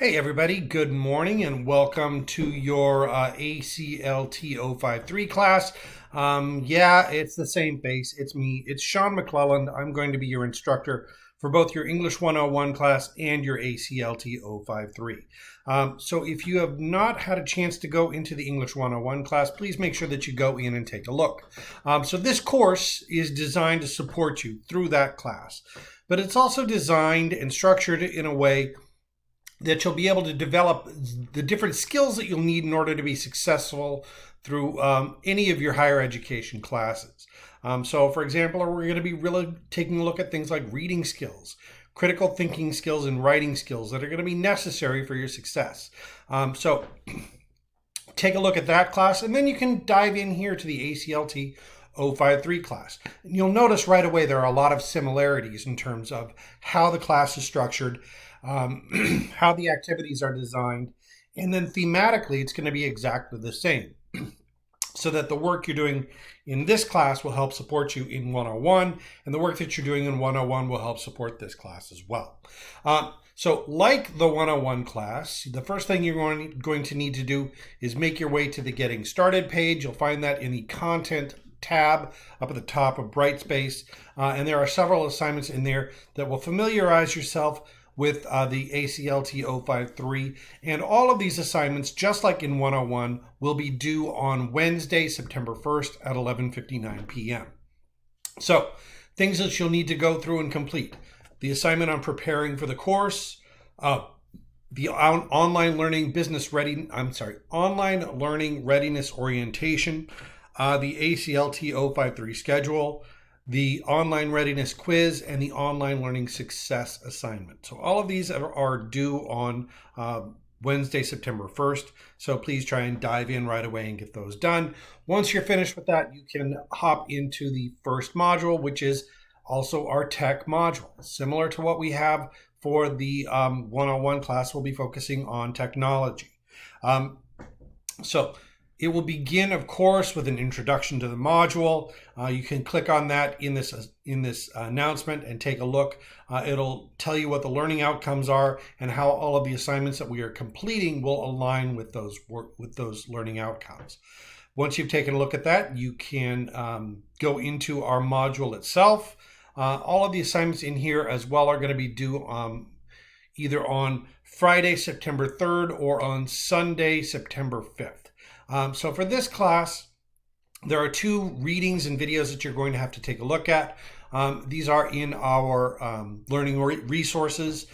Hey everybody, good morning and welcome to your ACLT 053 class. Yeah, it's the same face. It's me. It's Sean McClelland. I'm going to be your instructor for both your English 101 class and your ACLT 053. So if you have not had a chance to go into the English 101 class, please make sure that you go in and take a look. So this course is designed to support you through that class, but it's also designed and structured in a way that you'll be able to develop the different skills that you'll need in order to be successful through any of your higher education classes. So for example, we're going to be really taking a look at things like reading skills, critical thinking skills, and writing skills that are going to be necessary for your success. So take a look at that class, and then you can dive in here to the ACLT 053 class. And you'll notice right away there are a lot of similarities in terms of how the class is structured, how the activities are designed, and then thematically it's going to be exactly the same. So that the work you're doing in this class will help support you in 101, and the work that you're doing in 101 will help support this class as well. So like the 101 class, the first thing you're going to need to do is make your way to the Getting Started page. You'll find that in the Content tab up at the top of Brightspace, and there are several assignments in there that will familiarize yourself with the ACLT 053, and all of these assignments, just like in 101, will be due on Wednesday, September 1st at 11:59 p.m. So, things that you'll need to go through and complete: the assignment on preparing for the course, the online learning readiness orientation, the ACLT 053 schedule, the online readiness quiz, and the online learning success assignment. So all of these are due on Wednesday, September 1st. So please try and dive in right away and get those done. Once you're finished with that, you can hop into the first module, which is also our tech module. Similar to what we have for the 101 class, we'll be focusing on technology. So it will begin, of course, with an introduction to the module. You can click on that in this announcement and take a look. It'll tell you what the learning outcomes are and how all of the assignments that we are completing will align with those learning outcomes. Once you've taken a look at that, you can go into our module itself. All of the assignments in here as well are going to be due either on Friday, September 3rd, or on Sunday, September 5th. So for this class, there are two readings and videos that you're going to have to take a look at. These are in our learning resources.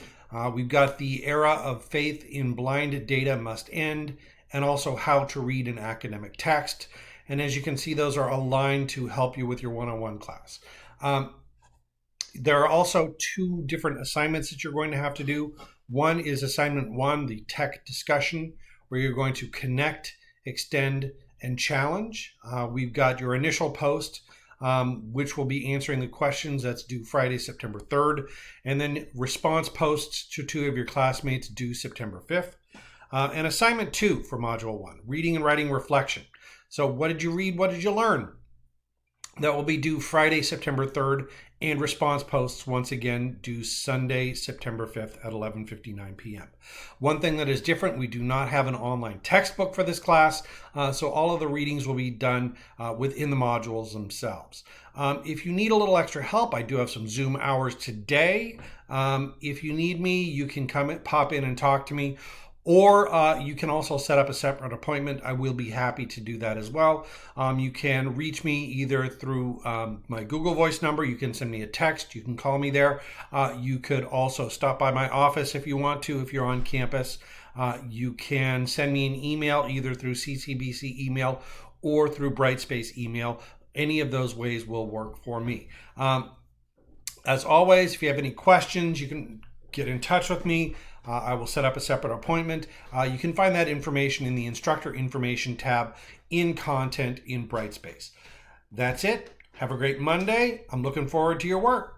We've got The Era of Faith in Blind Data Must End, and also How to Read an Academic Text. And as you can see, those are aligned to help you with your 101 class. There are also two different assignments that you're going to have to do. One is assignment 1, the tech discussion, where you're going to connect, extend, and challenge. We've got your initial post, which will be answering the questions. That's due Friday, September 3rd. And then response posts to 2 of your classmates due September 5th. And assignment 2 for module 1, reading and writing reflection. So what did you read? What did you learn? That will be due Friday, September 3rd, and response posts once again due Sunday, September 5th at 11:59 p.m. One thing that is different, we do not have an online textbook for this class, so all of the readings will be done within the modules themselves. If you need a little extra help, I do have some Zoom hours today. If you need me, you can pop in and talk to me. Or you can also set up a separate appointment. I will be happy to do that as well. You can reach me either through my Google Voice number. You can send me a text. You can call me there. You could also stop by my office if you want to, if you're on campus. You can send me an email either through CCBC email or through Brightspace email. Any of those ways will work for me. As always, if you have any questions, you can get in touch with me. I will set up a separate appointment. You can find that information in the Instructor Information tab in Content in Brightspace. That's it. Have a great Monday. I'm looking forward to your work.